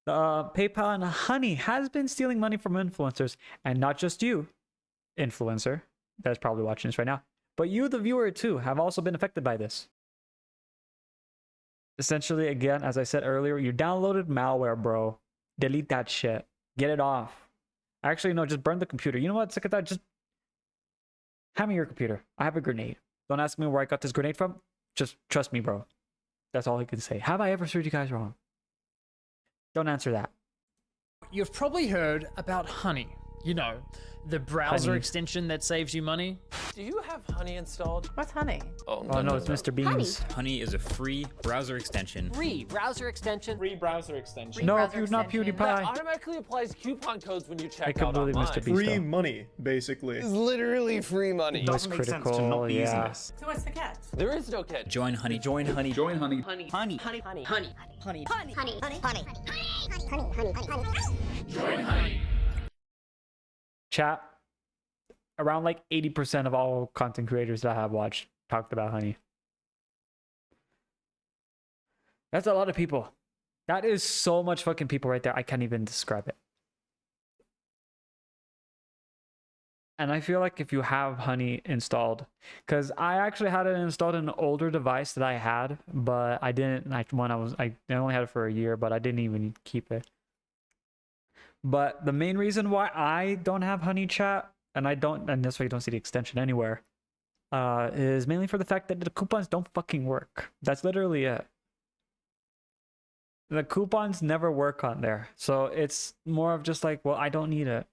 PayPal and Honey has been stealing money from influencers, and not just you, influencer, that's probably watching this right now, but you, the viewer, too, have also been affected by this. Essentially, again, as I said earlier, you downloaded malware, bro. Delete that shit. Get it off. Actually, no, just burn the computer. You know what? Sick of that. Just hand me your computer. I have a grenade. Don't ask me where I got this grenade from. Just trust me, bro. That's all I can say. Have I ever served you guys wrong? Don't answer that. You've probably heard about Honey. You know, the browser Honey. extension that saves you money. Do you have Honey installed? What's Honey? Oh no, it's Mr. Beans. Honey is a free browser extension. Free browser extension. Free browser extension. No, browser not extension. PewDiePie. That automatically applies coupon codes when you I check can out believe online. Mr. Beast. Free though. money, basically. It's literally free money. Noise critical, yeah. So what's the catch? There is no catch. Join Honey. Join Honey. Join Honey. Honey, honey, honey, honey, honey, honey, honey, honey, honey, honey, honey, honey, honey. Chat. Around like 80% of all content creators that I have watched talked about Honey. That's a lot of people. That is so much fucking people right there. I can't even describe it. And I feel like if you have Honey installed, because I actually had it installed in an older device that I had, but I didn't. Like when I only had it for a year, but I didn't even keep it. But the main reason why I don't have Honey chat, and that's why you don't see the extension anywhere, is mainly for the fact that the coupons don't fucking work. That's literally it. The coupons never work on there. So it's more of just like, well, I don't need it.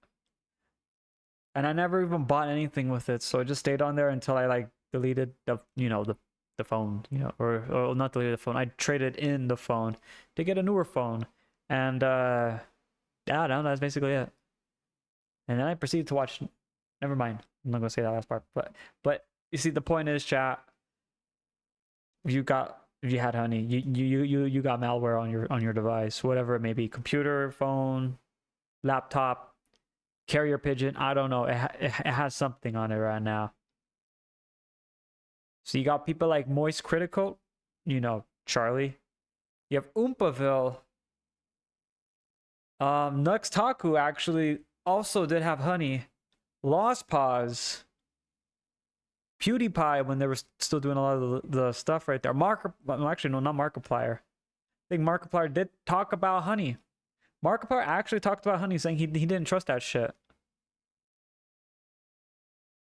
And I never even bought anything with it. So it just stayed on there until I like deleted the phone, or not deleted the phone. I traded in the phone to get a newer phone. And yeah, no, that's basically it. And then I proceeded to watch. Never mind. I'm not gonna say that last part. But you see, the point is, chat. If you had Honey, you got malware on your device, whatever it may be, computer, phone, laptop, carrier pigeon. I don't know. It has something on it right now. So you got people like Moist Critical, Charlie. You have Oompaville. Nux Taku actually also did have Honey. Lost Pause. PewDiePie, when they were still doing a lot of the stuff right there. Actually, no, not Markiplier. I think Markiplier did talk about Honey. Markiplier actually talked about Honey, saying he didn't trust that shit.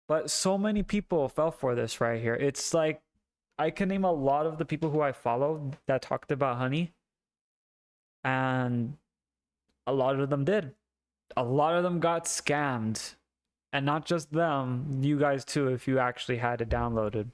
But so many people fell for this right here. It's like, I can name a lot of the people who I follow that talked about Honey. And a lot of them did. A lot of them got scammed. And not just them, you guys too, if you actually had it downloaded.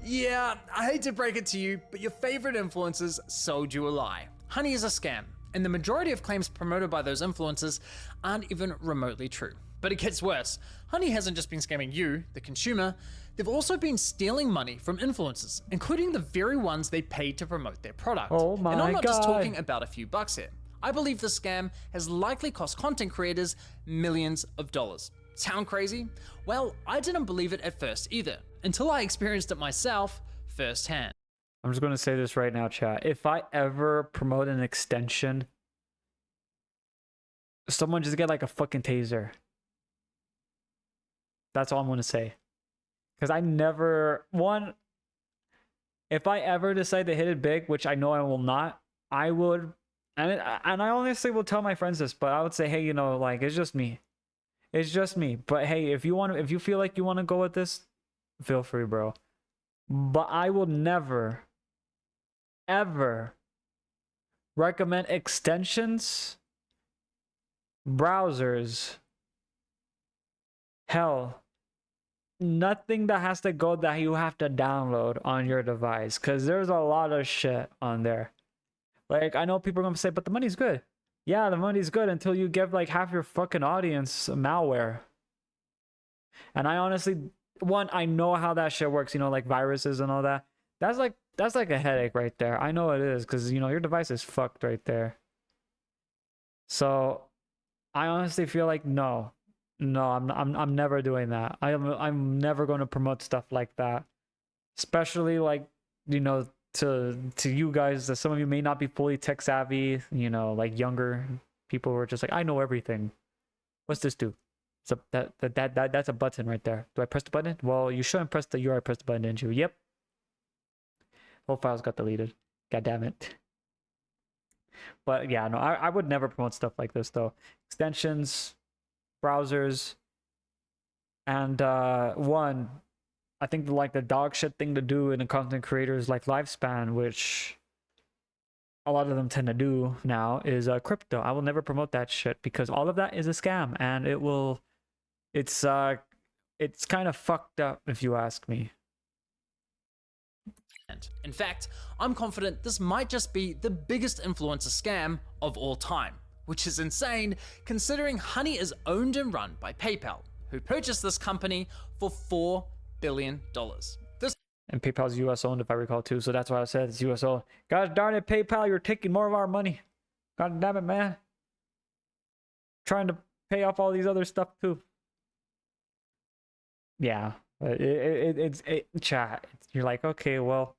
Yeah, I hate to break it to you, but your favorite influencers sold you a lie. Honey is a scam, and the majority of claims promoted by those influencers aren't even remotely true. But it gets worse. Honey hasn't just been scamming you, the consumer, they've also been stealing money from influencers, including the very ones they paid to promote their product. Oh my And I'm not just God. talking about a few bucks here. I believe the scam has likely cost content creators millions of dollars. Sound crazy? Well, I didn't believe it at first either, until I experienced it myself firsthand. I'm just going to say this right now, chat. If I ever promote an extension, someone just get like a fucking taser. That's all I'm going to say. Because I never... if I ever decide to hit it big, which I know I will not, I would... And I honestly will tell my friends this, but I would say, hey, like, it's just me. It's just me. But hey, if you feel like you want to go with this, feel free, bro. But I will never, ever recommend extensions, browsers, hell, nothing that has to go that you have to download on your device. Because there's a lot of shit on there. Like, I know people are going to say, but the money's good. Yeah, the money's good until you give like half your fucking audience malware. And I honestly, I know how that shit works, like viruses and all that. That's like a headache right there. I know it is, because your device is fucked right there. So I honestly feel like no, I'm never doing that. I'm never going to promote stuff like that. Especially like, to you guys, that some of you may not be fully tech savvy, you know, like younger people who are just like, I know everything. What's this do? It's a, that's a button right there. Do I press the button? Well, you shouldn't press the URI, press the button, didn't you? Yep. Whole files got deleted. God damn it. But yeah, no, I would never promote stuff like this though. Extensions, browsers, and one, I think like the dog shit thing to do in a content creator's like lifespan, which a lot of them tend to do now, is crypto. I will never promote that shit because all of that is a scam, and it's kind of fucked up if you ask me. In fact, I'm confident this might just be the biggest influencer scam of all time, which is insane considering Honey is owned and run by PayPal, who purchased this company for $4 billion. And PayPal's US owned, if I recall, too. So that's why I said it's US owned. God darn it, PayPal, you're taking more of our money. God damn it, man. Trying to pay off all these other stuff, too. Yeah. It's chat. You're like, okay, well,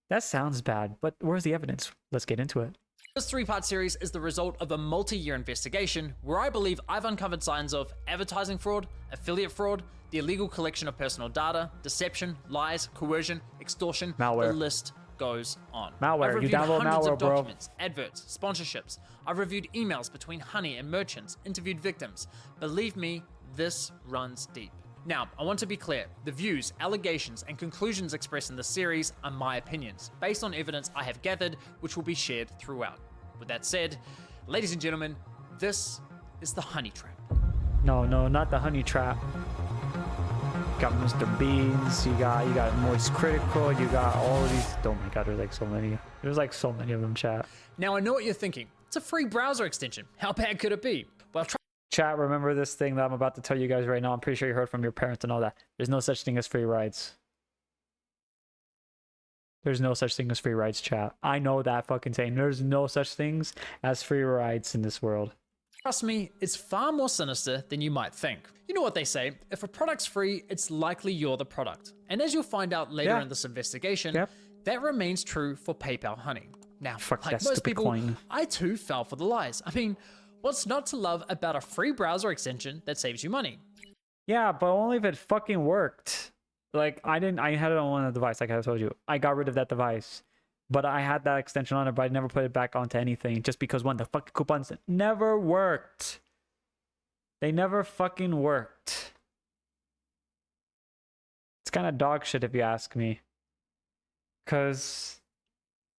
that sounds bad. But where's the evidence? Let's get into it. This three-part series is the result of a multi-year investigation where I believe I've uncovered signs of advertising fraud, affiliate fraud, the illegal collection of personal data, deception, lies, coercion, extortion. Malware. The list goes on. Malware. I've reviewed You download hundreds malware, of bro. documents, adverts, sponsorships. I've reviewed emails between Honey and merchants, interviewed victims. Believe me, this runs deep. Now, I want to be clear. The views, allegations, and conclusions expressed in this series are my opinions, based on evidence I have gathered, which will be shared throughout. With that said, ladies and gentlemen, this is the Honey Trap. No, not the Honey Trap. You got Mr. Beans, you got Moist Critical, you got all of these. Oh my god, there's like so many. There's like so many of them, chat. Now, I know what you're thinking. It's a free browser extension. How bad could it be? Well, Chat, remember this thing that I'm about to tell you guys right now. I'm pretty sure you heard from your parents and all that. There's no such thing as free rides. There's no such thing as free rides, chat. I know that fucking saying. There's no such things as free rides in this world. trust me, it's far more sinister than you might think. You know what they say, if a product's free, it's likely you're the product. And as you'll find out later in this investigation, that remains true for PayPal Honey. Now, Fuck like that most stupid people, coin. I too fell for the lies. I mean, what's not to love about a free browser extension that saves you money? Yeah, but only if it fucking worked. Like, I had it on one device, like I told you. I got rid of that device. But I had that extension on it, but I never put it back onto anything. Just because, one, the fucking coupons never worked. They never fucking worked. It's kind of dog shit if you ask me. Because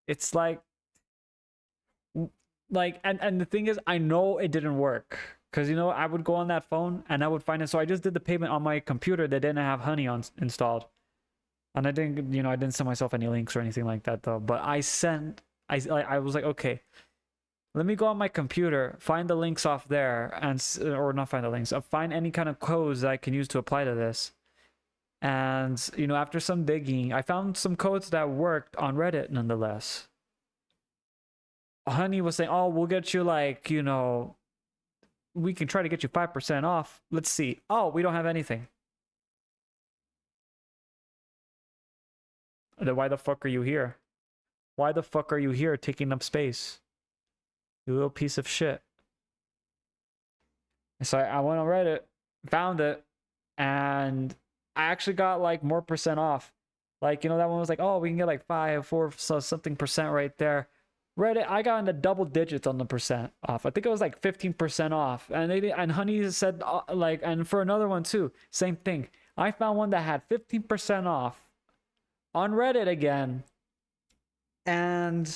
it's like, and the thing is, I know it didn't work. Because, you know, I would go on that phone and I would find it. So I just did the payment on my computer that didn't have Honey installed. And I didn't send myself any links or anything like that, though. But I was like, okay, let me go on my computer, find the links off there, or not find the links, find any kind of codes that I can use to apply to this. And, you know, after some digging, I found some codes that worked on Reddit nonetheless. Honey was saying, oh, we'll get you like, you know, we can try to get you 5% off. Let's see. Oh, we don't have anything. Then why the fuck are you here? Why the fuck are you here taking up space? You little piece of shit. So I went on Reddit, found it, and I actually got like more percent off. Like, you know, that one was like, oh, we can get like 5, 4, so something percent right there. Reddit, I got into double digits on the percent off. I think it was like 15% off. And Honey said like, and for another one too, same thing. I found one that had 15% off on Reddit again. And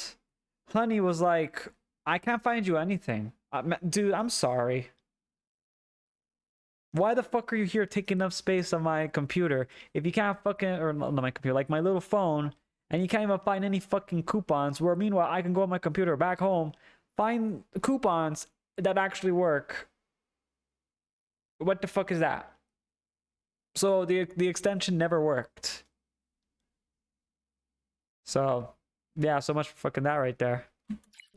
Honey was like, I can't find you anything. Dude, I'm sorry. Why the fuck are you here taking up space on my computer if you can't fucking, or not my computer, like my little phone, and you can't even find any fucking coupons, where meanwhile I can go on my computer back home, find coupons that actually work. What the fuck is that? So the extension never worked. So yeah, so much for fucking that right there.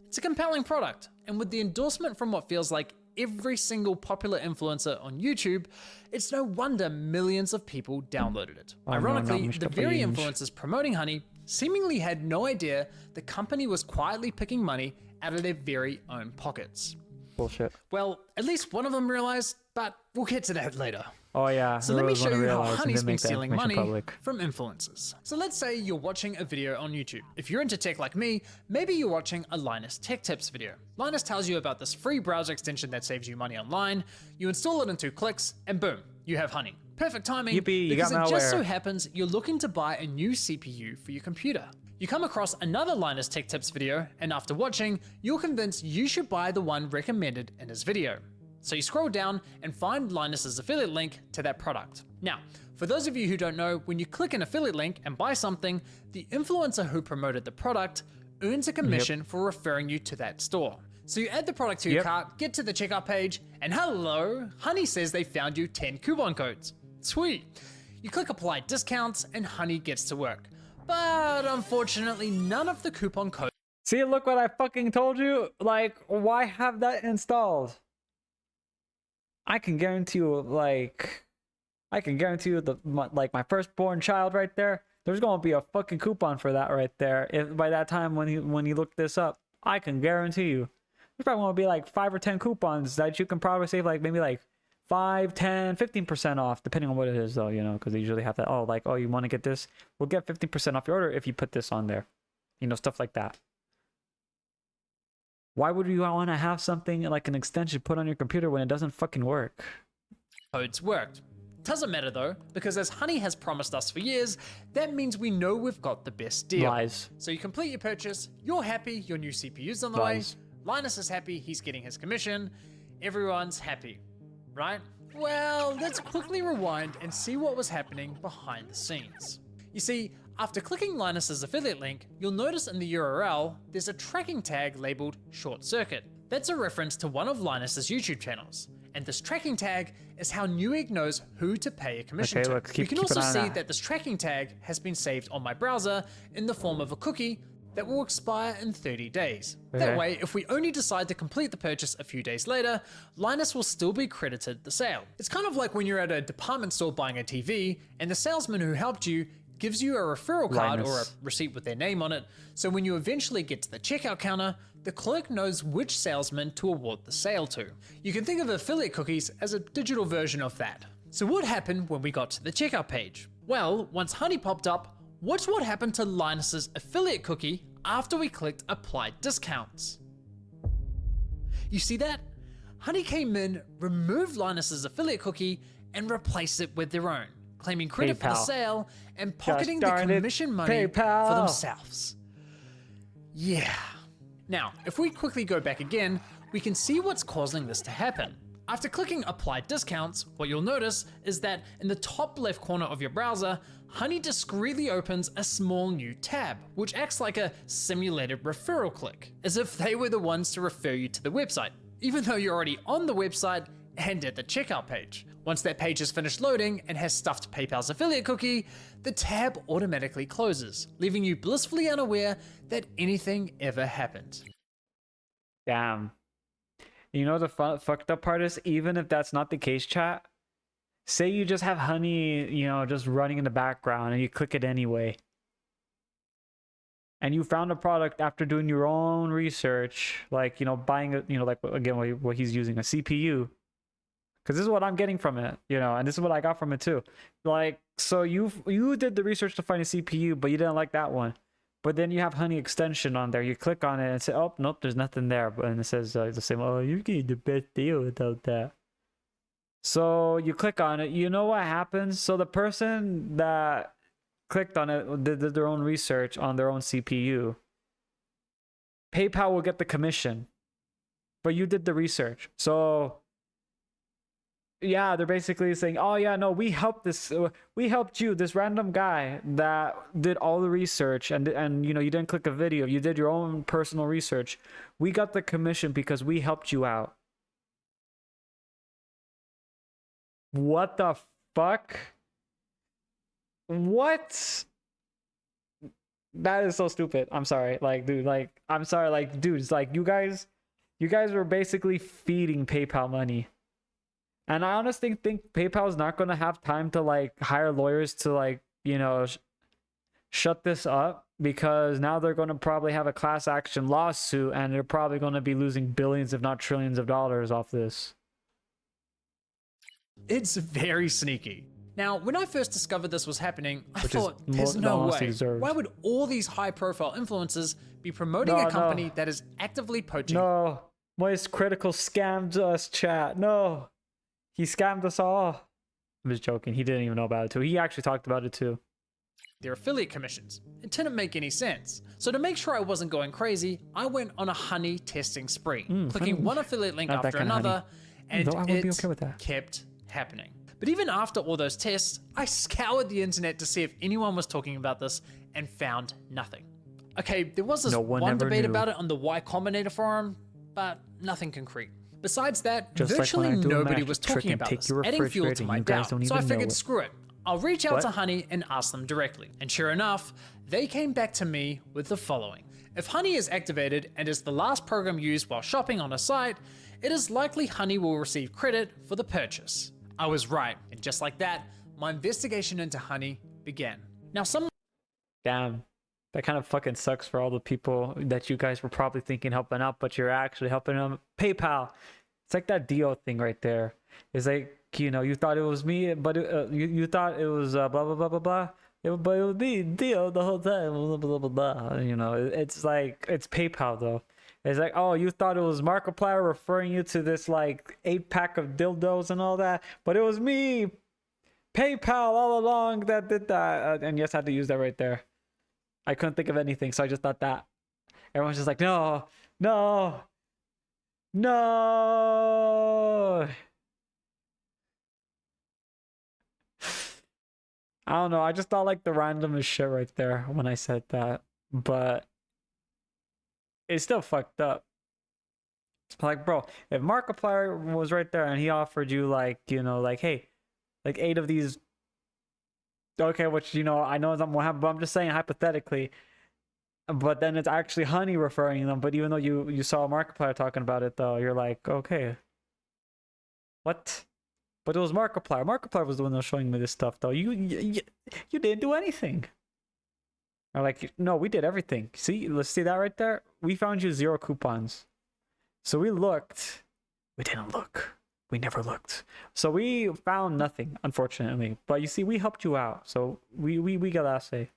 It's a compelling product, and with the endorsement from what feels like every single popular influencer on YouTube, it's no wonder millions of people downloaded it. Oh, Ironically, no, the very influencers promoting Honey seemingly had no idea the company was quietly picking money out of their very own pockets. Bullshit. Well, at least one of them realized, but we'll get to that later. Oh yeah. So let me show you how Honey's been stealing money from influencers. So let's say you're watching a video on YouTube. If you're into tech like me, maybe you're watching a Linus Tech Tips video. Linus tells you about this free browser extension that saves you money online. You install it in 2 clicks and boom, you have Honey. Perfect timing, Yippee, you because got it just so malware. happens you're looking to buy a new CPU for your computer. You come across another Linus Tech Tips video, and after watching, you're convinced you should buy the one recommended in his video. So you scroll down and find Linus's affiliate link to that product. Now, for those of you who don't know, when you click an affiliate link and buy something, the influencer who promoted the product earns a commission for referring you to that store. So you add the product to your cart, get to the checkout page, and hello, Honey says they found you 10 coupon codes. Sweet. You click apply discounts and Honey gets to work. But unfortunately, none of the coupon codes. See, look what I fucking told you. Like, why have that installed? I can guarantee you, like, my firstborn child right there. There's gonna be a fucking coupon for that right there. If by that time when you look this up, I can guarantee you, there's probably gonna be like 5 or 10 coupons that you can probably save, like maybe like 5, 10, 15% off, depending on what it is, though. You know, because they usually have that. Oh, like, oh, you want to get this? We'll get 15% off your order if you put this on there. You know, stuff like that. Why would you want to have something like an extension put on your computer when it doesn't fucking work? Codes worked. Doesn't matter though, because as Honey has promised us for years, that means we know we've got the best deal. Lies. So you complete your purchase, you're happy, your new CPU's on the Lies. way, Linus is happy, he's getting his commission, everyone's happy, right? Well, let's quickly rewind and see what was happening behind the scenes. You see, after clicking Linus's affiliate link, you'll notice in the URL, there's a tracking tag labeled short circuit. That's a reference to one of Linus's YouTube channels. And this tracking tag is how Newegg knows who to pay a commission to. Look, You can keep also an eye on see that. that this tracking tag has been saved on my browser in the form of a cookie that will expire in 30 days. That Okay. way, if we only decide to complete the purchase a few days later, Linus will still be credited the sale. It's kind of like when you're at a department store buying a TV and the salesman who helped you gives you a referral card or a Linus. receipt with their name on it, so when you eventually get to the checkout counter, the clerk knows which salesman to award the sale to. You can think of affiliate cookies as a digital version of that. So what happened when we got to the checkout page? Well, once Honey popped up, watch what happened to Linus's affiliate cookie after we clicked apply discounts. You see that? Honey came in, removed Linus's affiliate cookie, and replaced it with their own, claiming credit for the PayPal. sale and pocketing the darn it, commission money for PayPal. themselves. Yeah. Now, if we quickly go back again, we can see what's causing this to happen. After clicking apply discounts, what you'll notice is that in the top left corner of your browser, Honey discreetly opens a small new tab, which acts like a simulated referral click, as if they were the ones to refer you to the website, even though you're already on the website and at the checkout page. Once that page is finished loading and has stuffed PayPal's affiliate cookie, the tab automatically closes, leaving you blissfully unaware that anything ever happened. Damn. You know the fucked up part is, even if that's not the case, chat, say you just have Honey, you know, just running in the background and you click it anyway. And you found a product after doing your own research, like, you know, buying a, you know, like, again, what he's using, a CPU. Because this is what I'm getting from it, you know, and this is what I got from it too. Like, so you did the research to find a CPU, but you didn't like that one. But then you have Honey extension on there. You click on it and say, oh, nope, there's nothing there. And it says the same, oh, you're getting the best deal without that. So you click on it. You know what happens? So the person that clicked on it did their own research on their own CPU. PayPal will get the commission. But you did the research. So yeah, they're basically saying, oh yeah, no, we helped you, this random guy that did all the research, and you know, you didn't click a video, you did your own personal research. We got the commission because we helped you out. What the fuck? What? That is so stupid. I'm sorry. Like, dude, like, I'm sorry. Like, dudes, like, you guys were basically feeding PayPal money. And I honestly think PayPal is not going to have time to, like, hire lawyers to, like, you know, shut this up. because now they're going to probably have a class action lawsuit and they're probably going to be losing billions, if not trillions of dollars off this. It's very sneaky. Now, when I first discovered this was happening, I Which is thought, there's more no than way. honestly deserved. Why would all these high-profile influencers be promoting No, a company no. that is actively poaching? No, Moist Critical scammed us, chat. No, he scammed us all. I'm just joking. He didn't even know about it too. He actually talked about it too. Their affiliate commissions. It didn't make any sense. So to make sure I wasn't going crazy, I went on a honey testing spree, clicking honey. one affiliate link Not that after kind of honey. another, and Though I would be it okay with that. kept happening. But even after all those tests, I scoured the internet to see if anyone was talking about this and found nothing. Okay, there was this No one one ever debate knew. about it on the Y Combinator forum, but nothing concrete. Besides that, Just like when virtually I do a nobody magic was trick talking and about take this, your adding fuel refrigerator to and my you guys doubt. don't So I even know figured, it. screw it. I'll reach out What? to Honey and ask them directly. And sure enough, they came back to me with the following. If Honey is activated and is the last program used while shopping on a site, it is likely Honey will receive credit for the purchase. I was right, and just like that, my investigation into Honey began. Now, some Damn. That kind of fucking sucks for all the people that you guys were probably thinking helping out, but you're actually helping them. PayPal. It's like that Dio thing right there. It's like, you know, you thought it was me, but you thought it was blah, blah, blah, blah, blah. But it was me, Dio, the whole time. Blah, blah, blah, blah. You know, it's like, it's PayPal though. It's like, oh, you thought it was Markiplier referring you to this like 8-pack of dildos and all that, but it was me, PayPal, all along that did that. And yes, I had to use that right there. I couldn't think of anything, so I just thought that. Everyone's just like, no, no, no. I don't know. I just thought like the randomest shit right there when I said that, but it's still fucked up. Like, bro, if Markiplier was right there and he offered you like, you know, like, hey, like 8 of these. Okay, which, you know, I know it's not what happened, but I'm just saying hypothetically. But then it's actually Honey referring them. But even though you saw Markiplier talking about it, though, you're like, okay, what? But it was Markiplier. Markiplier was the one that was showing me this stuff, though. You didn't do anything. Or like, no, we did everything. See, let's see that right there. We found you 0 coupons. So we looked. We didn't look. We never looked. So we found nothing, unfortunately. But you see, we helped you out. So we got that say.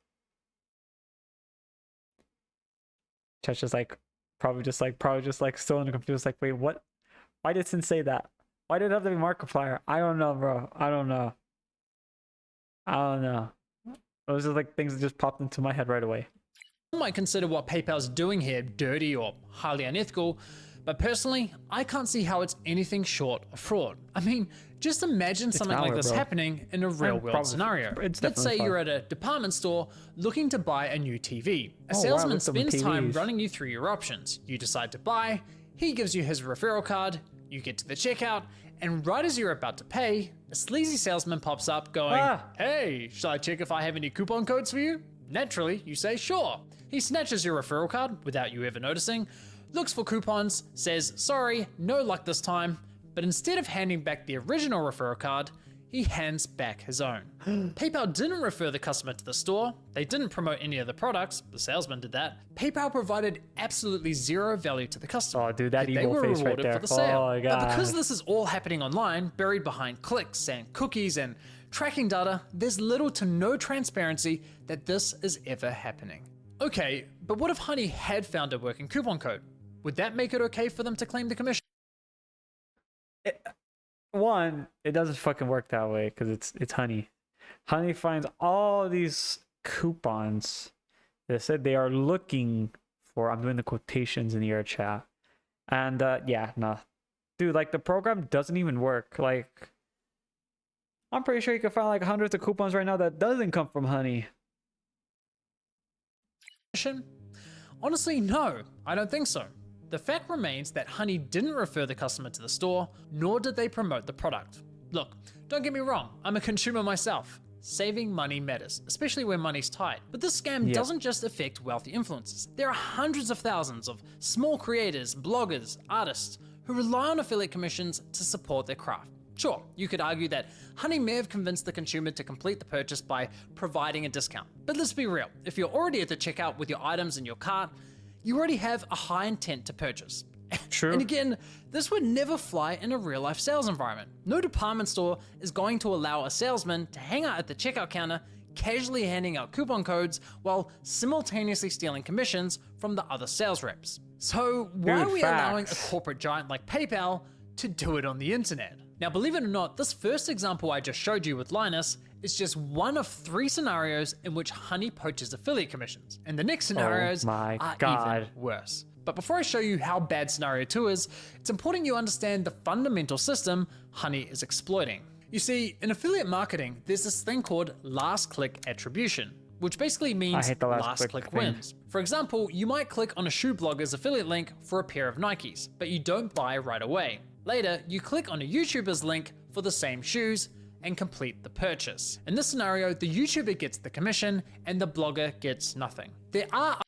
Chat's just like, probably just like still in the confused, like, wait, what? Why did Sin say that? Why did it have to be Markiplier? I don't know, bro. I don't know. Those are like things that just popped into my head right away. Some might consider what PayPal's doing here dirty or highly unethical, but personally, I can't see how it's anything short of fraud. I mean, just imagine something like malware, this bro. happening in a real-world probably- scenario. it's Let's definitely say you're fraud. at a department store looking to buy a new TV. A Oh, wow, salesman look at them spends time TVs. running you through your options. You decide to buy, he gives you his referral card, you get to the checkout, and right as you're about to pay, a sleazy salesman pops up going, hey, should I check if I have any coupon codes for you? Naturally, you say sure. He snatches your referral card without you ever noticing, looks for coupons, says, sorry, no luck this time, but instead of handing back the original referral card, he hands back his own. PayPal didn't refer the customer to the store, they didn't promote any of the products, the salesman did that. PayPal provided absolutely 0 value to the customer. Oh, dude, that Yet they evil were face right rewarded there. for the sale. Oh my But because God. this is all happening online, buried behind clicks and cookies and tracking data, there's little to no transparency that this is ever happening. Okay, but what if Honey had found a working coupon code? Would that make it okay for them to claim the commission? One, it doesn't fucking work that way because it's Honey. Honey finds all these coupons. They said they are looking for. I'm doing the quotations in the air chat, and yeah, nah, dude, like the program doesn't even work. Like, I'm pretty sure you can find like hundreds of coupons right now that doesn't come from Honey. Honestly, no, I don't think so. The fact remains that Honey didn't refer the customer to the store, nor did they promote the product. Look, don't get me wrong, I'm a consumer myself. Saving money matters, especially when money's tight. But this scam doesn't just affect wealthy influencers. There are hundreds of thousands of small creators, bloggers, artists who rely on affiliate commissions to support their craft. Sure, you could argue that Honey may have convinced the consumer to complete the purchase by providing a discount. But let's be real, if you're already at the checkout with your items in your cart, you already have a high intent to purchase. True. And again, this would never fly in a real life sales environment. No department store is going to allow a salesman to hang out at the checkout counter, casually handing out coupon codes while simultaneously stealing commissions from the other sales reps. So why Dude, are we allowing a facts. corporate giant like PayPal to do it on the internet? Now, believe it or not, this first example I just showed you with Linus is just one of 3 scenarios in which Honey poaches affiliate commissions. And the next scenarios my are God. even worse. But before I show you how bad scenario 2 is, it's important you understand the fundamental system Honey is exploiting. You see, in affiliate marketing, there's this thing called last click attribution, which basically means hate the last last click click thing. wins. For example, you might click on a shoe blogger's affiliate link for a pair of Nikes, but you don't buy right away. Later, you click on a YouTuber's link for the same shoes and complete the purchase. In this scenario, the YouTuber gets the commission and the blogger gets nothing. There are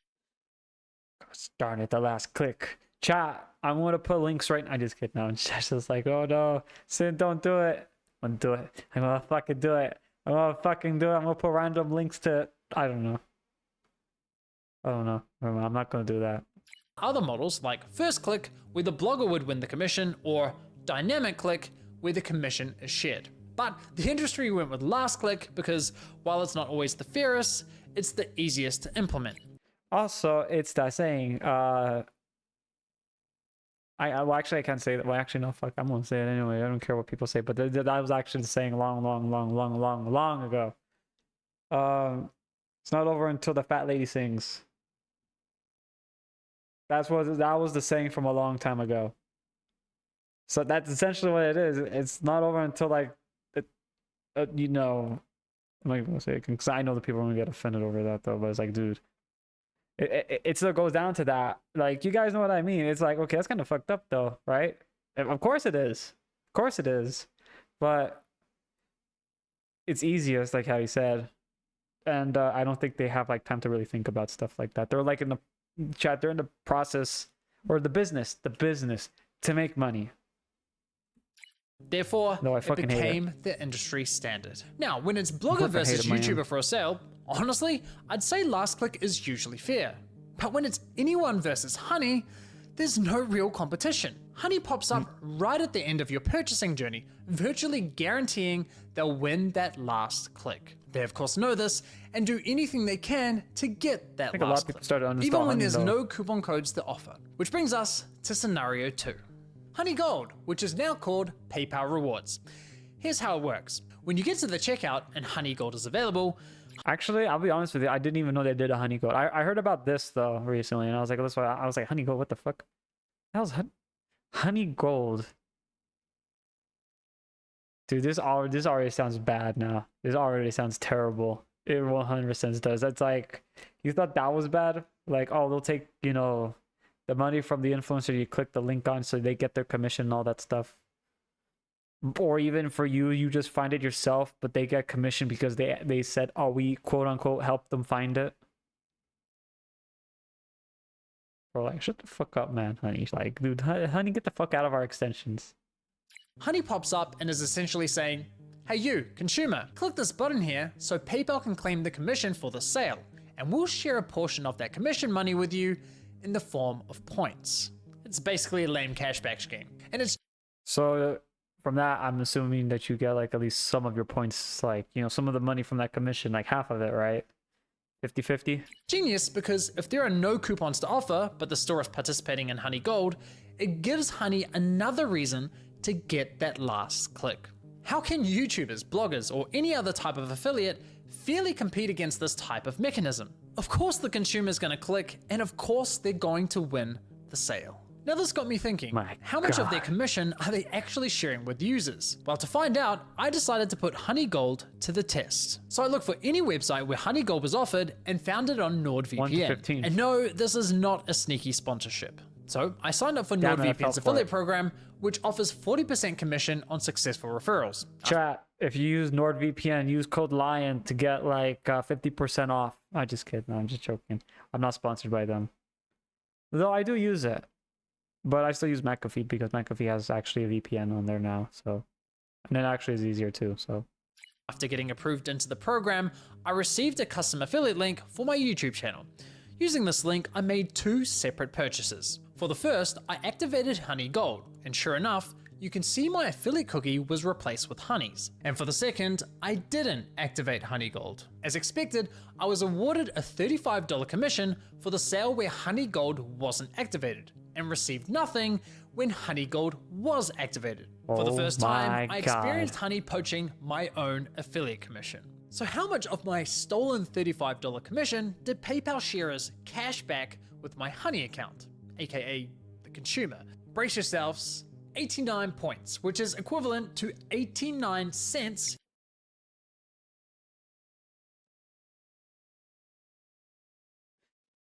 Darn it, the last click. Chat, I'm gonna put links right. I just kidding now. And chat's just like, oh no, Sin, don't do it. I'm gonna do it. I'm gonna fucking do it. I'm gonna fucking do it. I'm gonna put random links to. I don't know. I'm not gonna do that. other models like first click, where the blogger would win the commission, or dynamic click, where the commission is shared. But the industry went with last click because while it's not always the fairest, it's the easiest to implement. Also, it's that saying. Well, actually, I can't say that. Well, actually, no, fuck. I'm gonna say it anyway. I don't care what people say. But that was actually the saying long ago. It's not over until the fat lady sings. That was the saying from a long time ago. So that's essentially what it is. It's not over until like, you know, I'm not even gonna say it because I know the people are gonna get offended over that though. But it's like, dude, it still goes down to that. Like, you guys know what I mean. It's like, okay, that's kind of fucked up though, right? Of course it is. Of course it is. But it's easiest, like how you said. And I don't think they have like time to really think about stuff like that. They're like in the chat. They're in the process or the business to make money. Therefore, No, I it fucking hate it. became the industry standard. Now, when it's blogger fucking versus hate it, man. YouTuber for a sale, honestly, I'd say last click is usually fair. But when it's anyone versus Honey, there's no real competition. Honey pops up right at the end of your purchasing journey, virtually guaranteeing they'll win that last click. They of course know this and do anything they can to get that think a lot last of people click, started to uninstall even when Honey, there's though. no coupon codes to offer. Which brings us to scenario 2. Honey Gold, which is now called PayPal Rewards. Here's how it works. When you get to the checkout and Honey Gold is available, Actually, I'll be honest with you. I didn't even know they did a honey gold. I heard about this though recently, and I was like, that's why I was like, honey gold. What the fuck? That was honey gold. Dude, this already sounds bad now. This already sounds terrible. It 100% does. That's like, you thought that was bad? Like, oh, they'll take, you know, the money from the influencer you click the link on so they get their commission and all that stuff. Or even for you just find it yourself, but they get commission because they said, oh, we quote unquote helped them find it. Or like, shut the fuck up, man, honey. Like, dude, honey, get the fuck out of our extensions. Honey pops up and is essentially saying, hey you, consumer, click this button here so PayPal can claim the commission for the sale, and we'll share a portion of that commission money with you in the form of points. It's basically a lame cashback scheme. And it's So from that, I'm assuming that you get like at least some of your points, like, you know, some of the money from that commission, like half of it, right? 50-50? genius because if there are no coupons to offer, but the store is participating in Honey Gold, it gives Honey another reason to get that last click. How can YouTubers, bloggers, or any other type of affiliate fairly compete against this type of mechanism? Of course the consumer's gonna click, and of course they're going to win the sale. Now this got me thinking, how much of their commission are they actually sharing with users? Well, to find out, I decided to put Honey Gold to the test. So I looked for any website where Honey Gold was offered and found it on 1 to NordVPN. 15. And no, this is not a sneaky sponsorship. So I signed up for Damn it, I fell NordVPN's for affiliate it. program, which offers 40% commission on successful referrals. Chat, if you use NordVPN, use code LION to get like 50% off. I just kidding. No, I'm just joking. I'm not sponsored by them. Though I do use it. But I still use McAfee because McAfee has actually a VPN on there now. So And it actually is easier too, so. After getting approved into the program, I received a custom affiliate link for my YouTube channel. Using this link, I made 2 separate purchases. For the first, I activated Honey Gold, and sure enough, you can see my affiliate cookie was replaced with Honey's. And for the second, I didn't activate Honey Gold. As expected, I was awarded a $35 commission for the sale where Honey Gold wasn't activated, and received nothing when Honey Gold was activated. For the first time, I experienced Honey poaching my own affiliate commission. So how much of my stolen $35 commission did PayPal sharers cash back with my Honey account, aka the consumer? Brace yourselves, 89 points, which is equivalent to 89 cents.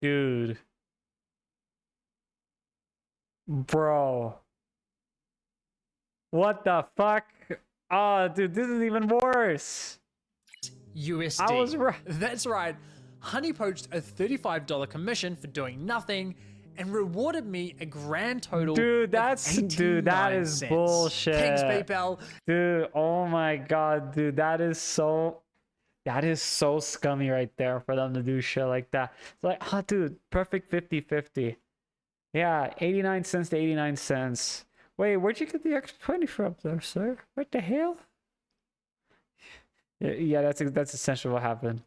Dude. Bro. What the fuck? Oh, dude, this is even worse. USD. I was right. That's right. Honey poached a $35 commission for doing nothing and rewarded me a grand total. Dude, that is bullshit. Thanks, PayPal. Dude, oh my god, dude, that is so scummy right there for them to do shit like that. It's like, oh, dude, perfect 50-50. Yeah, 89 cents to 89 cents. Wait, where'd you get the extra 20 from there, sir? What the hell? Yeah, that's essentially what happened.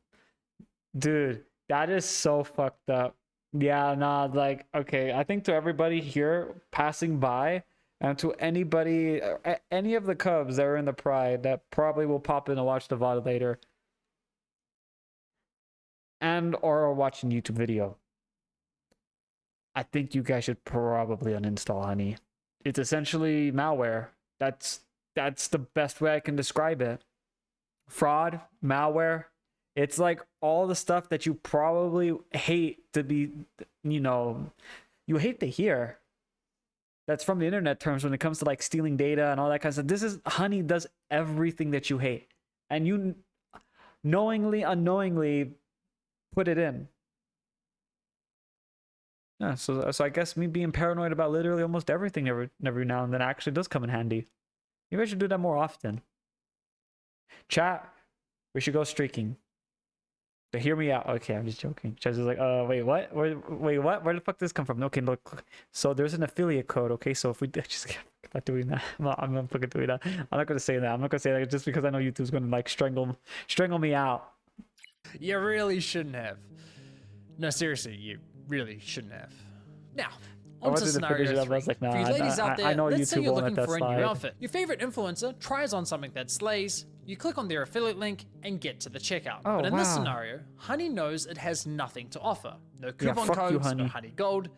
Dude, that is so fucked up. Yeah, nah, like, okay, I think to everybody here passing by, and to anybody, any of the Cubs that are in the Pride that probably will pop in and watch the VOD later, and or are watching YouTube video, I think you guys should probably uninstall Honey. It's essentially malware. That's the best way I can describe it. Fraud, malware. It's like all the stuff that you probably hate to be, you hate to hear. That's from the internet terms when it comes to like stealing data and all that kind of stuff. This is Honey does everything that you hate. And you knowingly, unknowingly put it in. Yeah, so I guess me being paranoid about literally almost everything every now and then actually does come in handy. Maybe I should do that more often. Chat, we should go streaking. But hear me out. Okay, I'm just joking. Chat's just like, wait, what? Wait, what? Where the fuck did this come from? Okay, look. So there's an affiliate code. Okay, so if we just I'm not doing that. I'm not fucking doing that. I'm not gonna say that. I'm not gonna say that just because I know YouTube's gonna like strangle me out. You really shouldn't have. No, seriously, you really shouldn't have. Now, on to scenario 3. Like, nah, for you ladies out there, I know let's say YouTube you're won't looking let for a that new slide. outfit. Your favorite influencer tries on something that slays, you click on their affiliate link and get to the checkout. Oh, but in this wow. scenario, Honey knows it has nothing to offer. No Yeah, coupon fuck you, codes, no Honey. Honey Gold,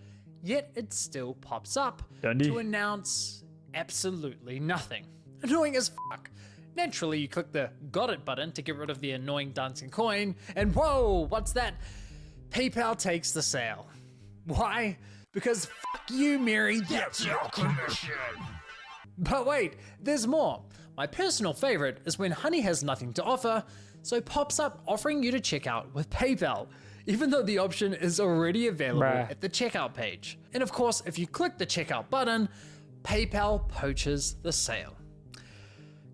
yet it still pops up Dundee. to announce absolutely nothing. Annoying as fuck. Naturally, you click the got it button to get rid of the annoying dancing coin, and whoa, what's that? PayPal takes the sale. Why? Because fuck you, Mary, that's your commission. But wait, there's more. My personal favorite is when Honey has nothing to offer, so pops up offering you to check out with PayPal, even though the option is already available Bruh. at the checkout page. And of course, if you click the checkout button, PayPal poaches the sale.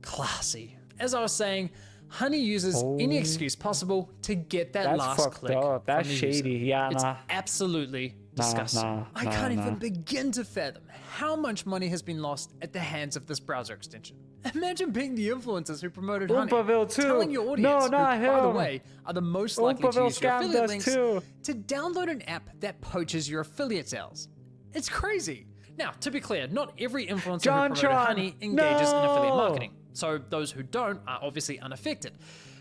Classy. As I was saying, Honey uses any excuse possible to get that That's last fucked click. up. That's from the user. shady. Yeah, It's nah. absolutely disgusting. I nah, can't even nah. begin to fathom how much money has been lost at the hands of this browser extension. Imagine being the influencers who promoted Honey, Oompaville too. telling your audience, No, who, not by the him. way, are the most likely to Oompaville use your scammed affiliate us links, too. to download an app that poaches your affiliate sales. It's crazy. Now, to be clear, not every influencer who promoted JonTron, Honey engages in affiliate no. marketing, so those who don't are obviously unaffected.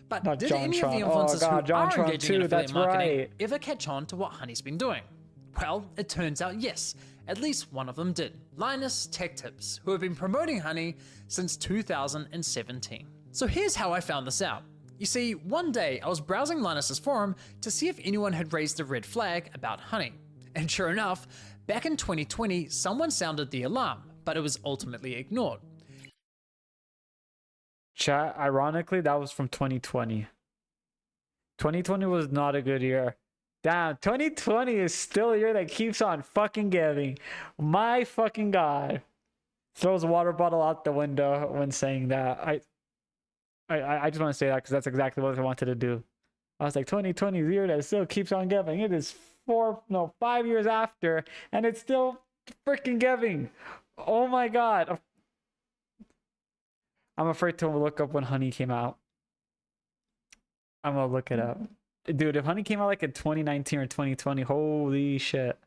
But Not did any of the JonTron. Oh, influencers God, who are JonTron engaging in too, affiliate that's marketing right. ever catch on to what Honey's been doing? Well, it turns out yes, at least one of them did. Linus Tech Tips, who have been promoting Honey since 2017. So here's how I found this out. You see, one day I was browsing Linus's forum to see if anyone had raised a red flag about Honey. And sure enough, back in 2020, someone sounded the alarm, but it was ultimately ignored. Chat, ironically, that was from 2020. 2020 was not a good year. Damn, 2020 is still a year that keeps on fucking giving. My fucking God. throws a water bottle out the window when saying that. I just want to say that because that's exactly what I wanted to do. I was like, 2020 is the year that still keeps on giving. It is 5 years after, and it's still freaking giving. Oh my god. I'm afraid to look up when Honey came out. I'm gonna look it up. Dude, if Honey came out like in 2019 or 2020, holy shit.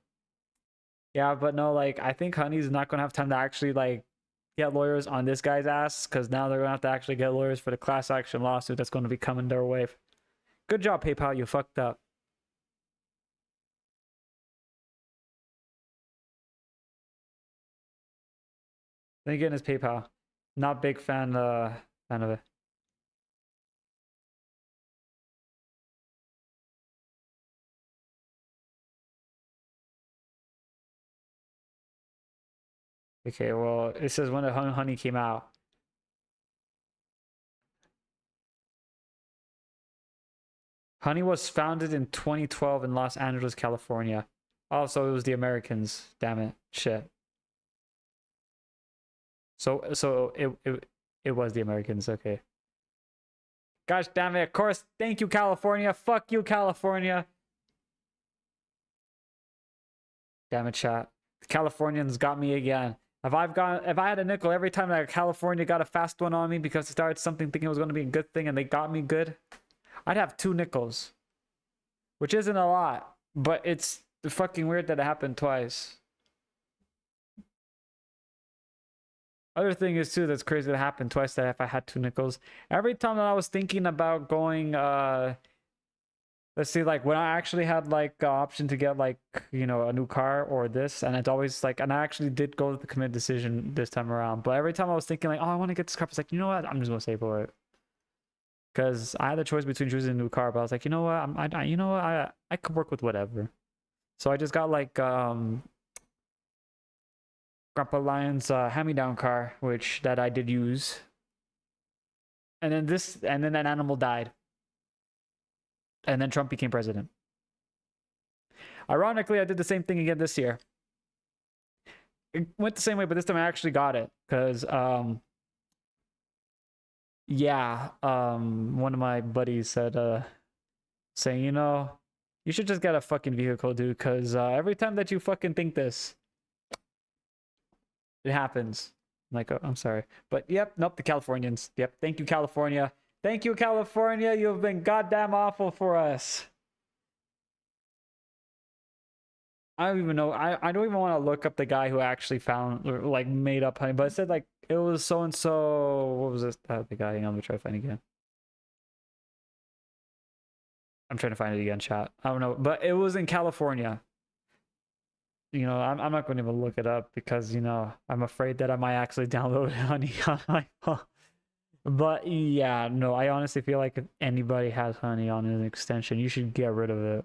Yeah, but no, like, I think Honey's not gonna have time to actually, like, get lawyers on this guy's ass, because now they're gonna have to actually get lawyers for the class action lawsuit that's gonna be coming their way. Good job, PayPal, you fucked up. Then again, it's PayPal. Not big fan of it. Okay, well, it says when the Honey came out. Honey was founded in 2012 in Los Angeles, California. Oh, so it was the Americans. Damn it. Shit. So it was the Americans. Okay. Gosh damn it. Of course. Thank you, California. Fuck you, California. Damn it, chat. The Californians got me again. If I had a nickel every time that California got a fast one on me because it started something thinking it was going to be a good thing and they got me good, I'd have 2 nickels. Which isn't a lot, but it's fucking weird that it happened twice. Other thing is too that's crazy that happened twice, that if I had 2 nickels, every time that I was thinking about going let's see, like when I actually had like an option to get like, you know, a new car or this, and it's always like, and I actually did go with the commit decision this time around, but every time I was thinking like, oh, I want to get this car, I was like, you know what, I'm just gonna save for it, because I had the choice between choosing a new car, but I was like, you know what, I could work with whatever. So I just got like Grandpa Lion's hand-me-down car, which that I did use, and then that animal died. And then Trump became president. Ironically, I did the same thing again this year. It went the same way, but this time I actually got it. Because, one of my buddies said, saying, you know, you should just get a fucking vehicle, dude. Because every time that you fucking think this, it happens. I'm like, oh, I'm sorry. But, yep, nope, the Californians. Yep, thank you, California. Thank you, California. You've been goddamn awful for us. I don't even know. I don't even want to look up the guy who actually found or like made up Honey, but it said like it was so and so. What was this? The guy. Hang on, let me try to find it again. I'm trying to find it again, chat. I don't know, but it was in California. You know, I'm not going to even look it up because, you know, I'm afraid that I might actually download Honey on my phone. But yeah, no, I honestly feel like if anybody has Honey on an extension, you should get rid of it.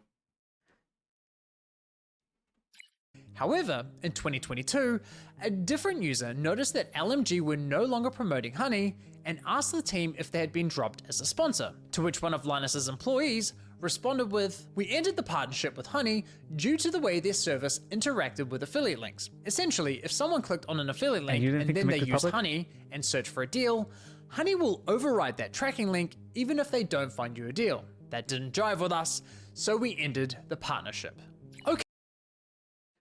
However, in 2022, a different user noticed that LMG were no longer promoting Honey and asked the team if they had been dropped as a sponsor, to which one of Linus's employees responded with, "We ended the partnership with Honey due to the way their service interacted with affiliate links. Essentially, if someone clicked on an affiliate link and then they used Honey and searched for a deal, Honey will override that tracking link even if they don't find you a deal. That didn't jive with us, so we ended the partnership." Okay.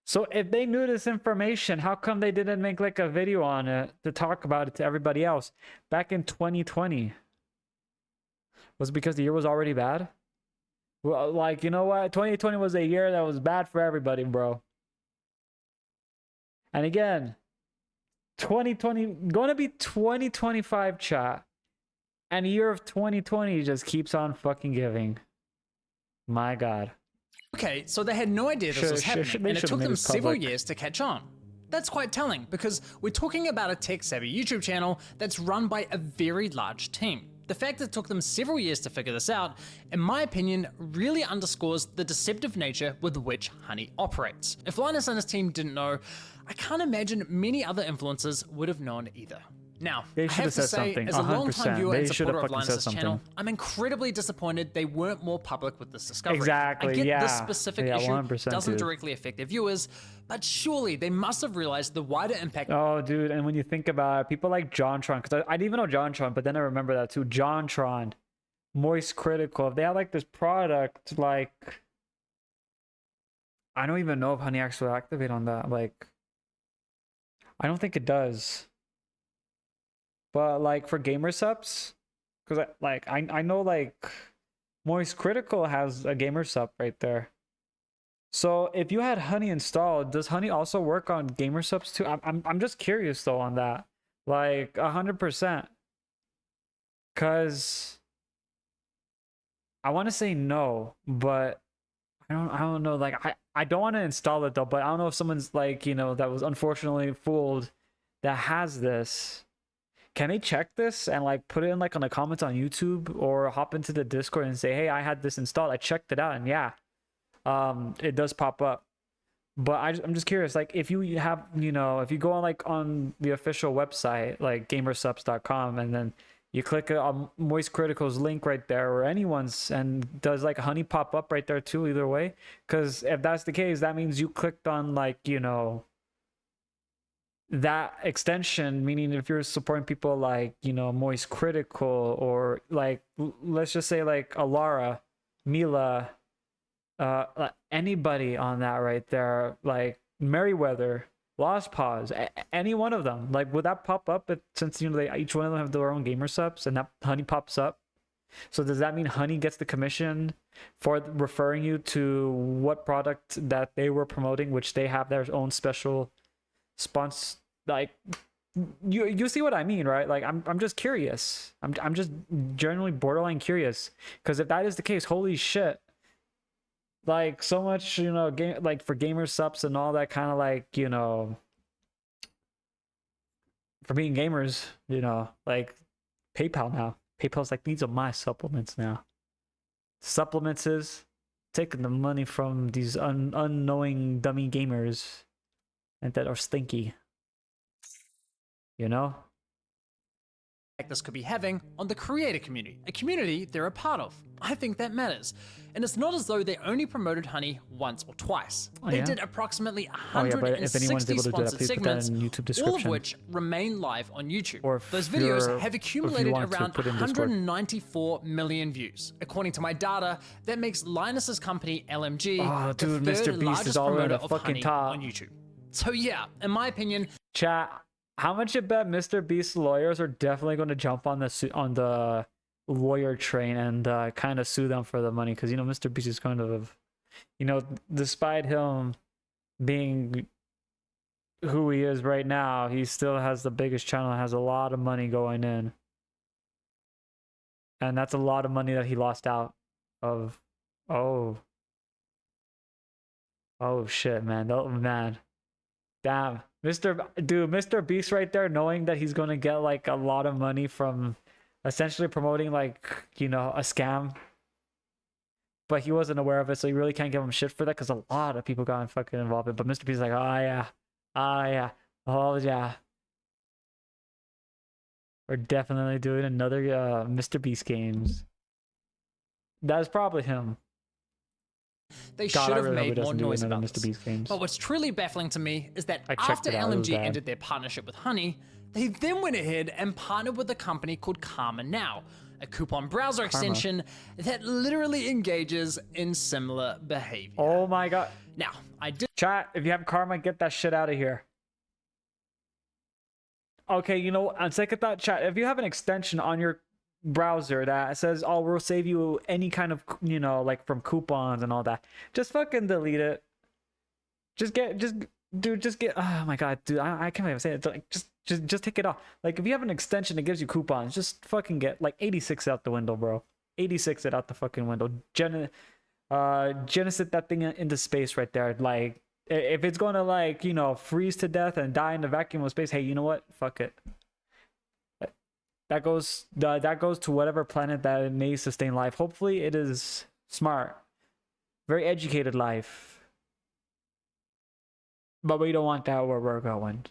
So if they knew this information, how come they didn't make like a video on it to talk about it to everybody else back in 2020? Was it because the year was already bad? Well, like, you know what? 2020 was a year that was bad for everybody, bro. And again, 2020 gonna be 2025, chat, and the year of 2020 just keeps on fucking giving. My god. Okay, so they had no idea this was happening, and it took them several years to catch on. That's quite telling, because we're talking about a tech-savvy YouTube channel that's run by a very large team. The fact that it took them several years to figure this out, in my opinion, really underscores the deceptive nature with which Honey operates. If Linus and his team didn't know, I can't imagine many other influencers would have known either. Now, They I should have have to said say, something, as a long-time 100%. viewer and They should have supporter of fucking said Linus's channel, something. I'm incredibly disappointed they weren't more public with this discovery. Exactly, I get yeah. this specific Yeah, issue 100%, doesn't dude. directly affect their viewers, but surely they must have realized the wider impact. Oh, dude, and when you think about it, people like JonTron, because I didn't even know JonTron, but then I remember that too. JonTron, Moist Critical, if they had like this product, like, I don't even know if Honey actually activate on that. Like, I don't think it does. But like for gamer subs, because I know like Moist Critical has a gamer sub right there. So if you had Honey installed, does Honey also work on gamer subs too? I'm just curious though on that, like 100%, because I want to say no, but I don't know. Like I don't want to install it though, but I don't know if someone's like, you know, that was unfortunately fooled that has this. Can they check this and like put it in like on the comments on YouTube or hop into the Discord and say, hey, I had this installed, I checked it out, and yeah, it does pop up. But I'm just curious, like if you have, you know, if you go on like on the official website like gamersubs.com and then you click on Moist Critical's link right there or anyone's, and does like Honey pop up right there too, either way? Because if that's the case, that means you clicked on like, you know, that extension, meaning if you're supporting people like, you know, Moist Critical or like let's just say like Alara, Mila, anybody on that right there, like Merryweather, Lost Pause, any one of them, like would that pop up since, you know, they each one of them have their own gamer subs and that Honey pops up? So does that mean Honey gets the commission for referring you to what product that they were promoting, which they have their own special sponsor? Like you see what I mean, right? Like I'm just curious. I'm just genuinely borderline curious, because if that is the case, holy shit, like so much, you know, game like for gamer subs and all that kind of like, you know, for being gamers, you know, like PayPal's like, these are my supplements now. Supplements is taking the money from these unknowing dummy gamers and that are stinky. You know? This could be having on the creator community, a community they're a part of. I think that matters. And it's not as though they only promoted Honey once or twice. Oh, They yeah? did approximately Oh yeah, but if 160 anyone's able to do that, sponsored please put that segments, in YouTube all of description. which remain live on YouTube. Or if Those videos you're- have if you accumulated want to around put in Discord. 194 million views. According to my data, that makes Linus's company LMG Oh, dude, the Mr. third Beast largest is all the way promoter at the of fucking Honey top. on YouTube. So yeah, in my opinion, Chat, how much you bet Mr. Beast's lawyers are definitely going to jump on the lawyer train and kind of sue them for the money? Because, you know, Mr. Beast is kind of, you know, despite him being who he is right now, he still has the biggest channel, has a lot of money going in, and that's a lot of money that he lost out of. Oh shit, man. Oh man, damn. Mr. Beast right there, knowing that he's gonna get like a lot of money from essentially promoting like, you know, a scam, but he wasn't aware of it, so you really can't give him shit for that, because a lot of people got fucking involved in it. But Mr. Beast is like, oh yeah, we're definitely doing another Mr. Beast games. That's probably him. they God, should I have really hope he made more doesn't do noise another about Mr. this. Beast games. But what's truly baffling to me is that I checked after it out, it was LMG bad. ended their partnership with Honey, they then went ahead and partnered with a company called Karma Now, a coupon browser extension that literally engages in similar behavior. Oh my god. Now, I did Chat, if you have karma, get that shit out of here. Okay, you know, on second thought, chat, if you have an extension on your browser that says, oh, we'll save you any kind of, you know, like from coupons and all that, just fucking delete it. Just get, oh my god, dude, I can't even say it. Like, just take it off. Like, if you have an extension that gives you coupons, just fucking get, like, 86 out the window, bro. 86 it out the fucking window. Genesis that thing into space right there. Like, if it's gonna, like, you know, freeze to death and die in the vacuum of space, hey, you know what? Fuck it. That goes to whatever planet that it may sustain life. Hopefully it is smart, very educated life. But we don't want that where we're going.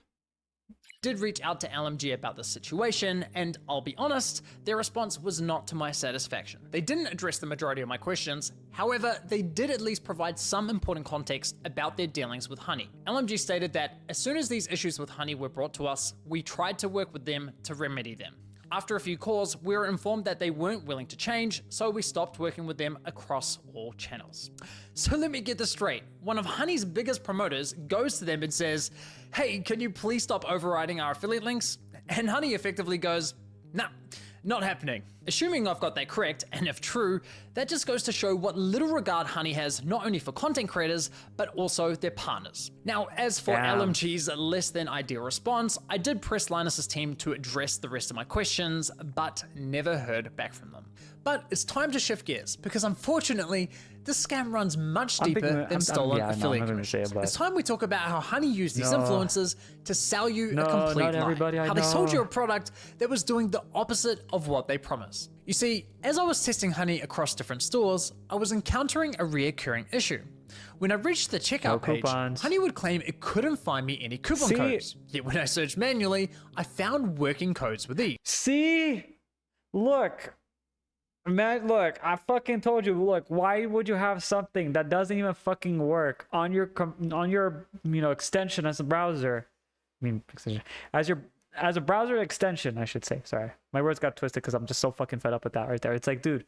Did reach out to LMG about the situation, and I'll be honest, their response was not to my satisfaction. They didn't address the majority of my questions, however, they did at least provide some important context about their dealings with Honey. LMG stated that as soon as these issues with Honey were brought to us, we tried to work with them to remedy them. After a few calls, we were informed that they weren't willing to change, so we stopped working with them across all channels. So let me get this straight. One of Honey's biggest promoters goes to them and says, "Hey, can you please stop overriding our affiliate links?" And Honey effectively goes, "Nah, not happening." Assuming I've got that correct, and if true, that just goes to show what little regard Honey has not only for content creators, but also their partners. Now, as for Damn. LMG's less than ideal response, I did press Linus's team to address the rest of my questions, but never heard back from them. But it's time to shift gears, because unfortunately, this scam runs much deeper than stolen affiliate commissions. It's time we talk about how Honey used these influencers to sell you a complete lie. How they sold you a product that was doing the opposite of what they promised. You see, as I was testing Honey across different stores, I was encountering a reoccurring issue. When I reached the checkout page, Honey would claim it couldn't find me any coupon codes. Yet when I searched manually, I found working codes with ease. See? Look. Man, look, I fucking told you, look, why would you have something that doesn't even fucking work on your extension as a browser? I mean, extension. As a browser extension, I should say. Sorry. My words got twisted because I'm just so fucking fed up with that right there. It's like, dude,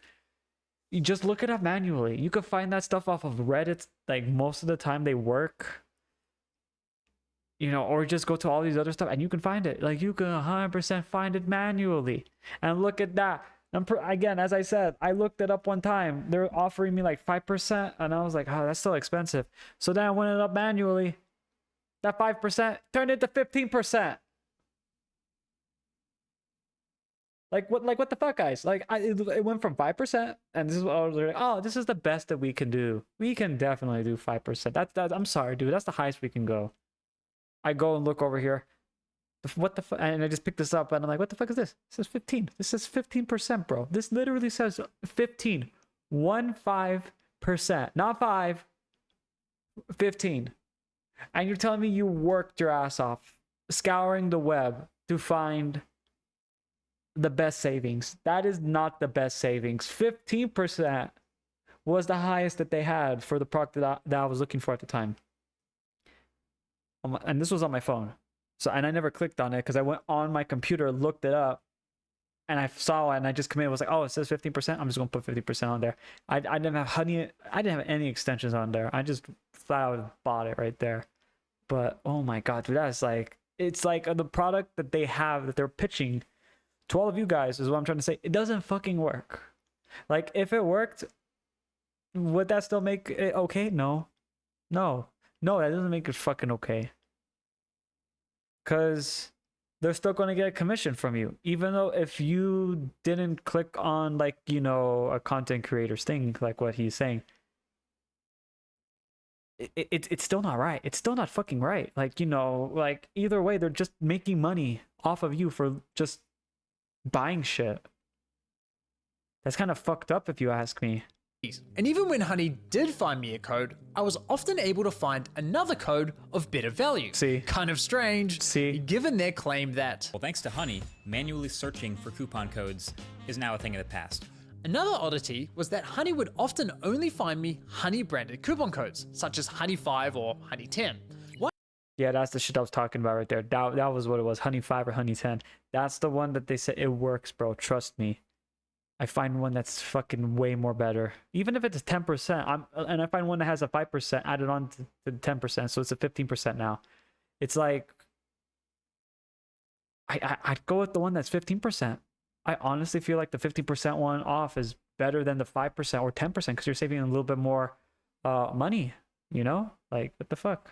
you just look it up manually. You could find that stuff off of Reddit. Like, most of the time they work. Or just go to all these other stuff and you can find it. Like, you can 100% find it manually. And look at that. Again, as I said, I looked it up one time. They're offering me like 5%, and I was like, oh, that's still expensive. So then I went it up manually. That 5% turned into 15%. Like what the fuck, guys? Like it went from 5%, and this is what I was like, oh, this is the best that we can do. We can definitely do 5%. That's I'm sorry, dude. That's the highest we can go. I go and look over here. What the fuck? And I just picked this up and I'm like, what the fuck is this? It says 15. This says 15%, bro. This literally says 15. 15%. Not 5. 15. And you're telling me you worked your ass off scouring the web to find the best savings. That is not the best savings. 15% was the highest that they had for the product that I was looking for at the time. And this was on my phone. So, and I never clicked on it because I went on my computer, looked it up, and I saw it, and I just committed. Was like, oh, it says 15%. I'm just gonna put 50% on there. I didn't have Honey. I didn't have any extensions on there. I just flat out bought it right there. But oh my god, dude, that's like, it's like the product that they have that they're pitching to all of you guys is what I'm trying to say. It doesn't fucking work. Like, if it worked, would that still make it okay? No, that doesn't make it fucking okay. Because they're still going to get a commission from you, even though if you didn't click on, like, a content creator's thing, like what he's saying, it's still not right. It's still not fucking right. Like, like either way, they're just making money off of you for just buying shit. That's kind of fucked up if you ask me. And even when Honey did find me a code, I was often able to find another code of better value. See? Kind of strange, given their claim that... Well, thanks to Honey, manually searching for coupon codes is now a thing of the past. Another oddity was that Honey would often only find me Honey-branded coupon codes, such as Honey 5 or Honey 10. Yeah, that's the shit I was talking about right there. That was what it was, Honey 5 or Honey 10. That's the one that they said it works, bro. Trust me. I find one that's fucking way more better. Even if it's 10%, and I find one that has a 5% added on to the 10%, so it's a 15% now. It's like, I'd go with the one that's 15%. I honestly feel like the 15% one off is better than the 5% or 10% because you're saving a little bit more money, Like, what the fuck?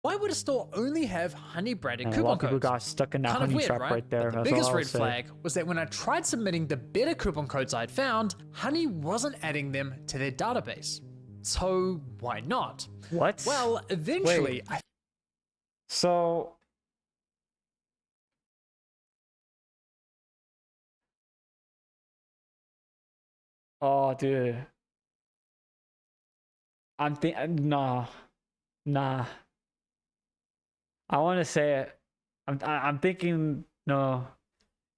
Why would a store only have Honey-branded coupon codes? A lot of people got stuck in that Honey trap right there. But the biggest red flag was that when I tried submitting the better coupon codes I'd found, Honey wasn't adding them to their database. So why not? What? Well, eventually... So... Oh, dude. I'm thinking... Nah. I want to say it. I'm thinking no,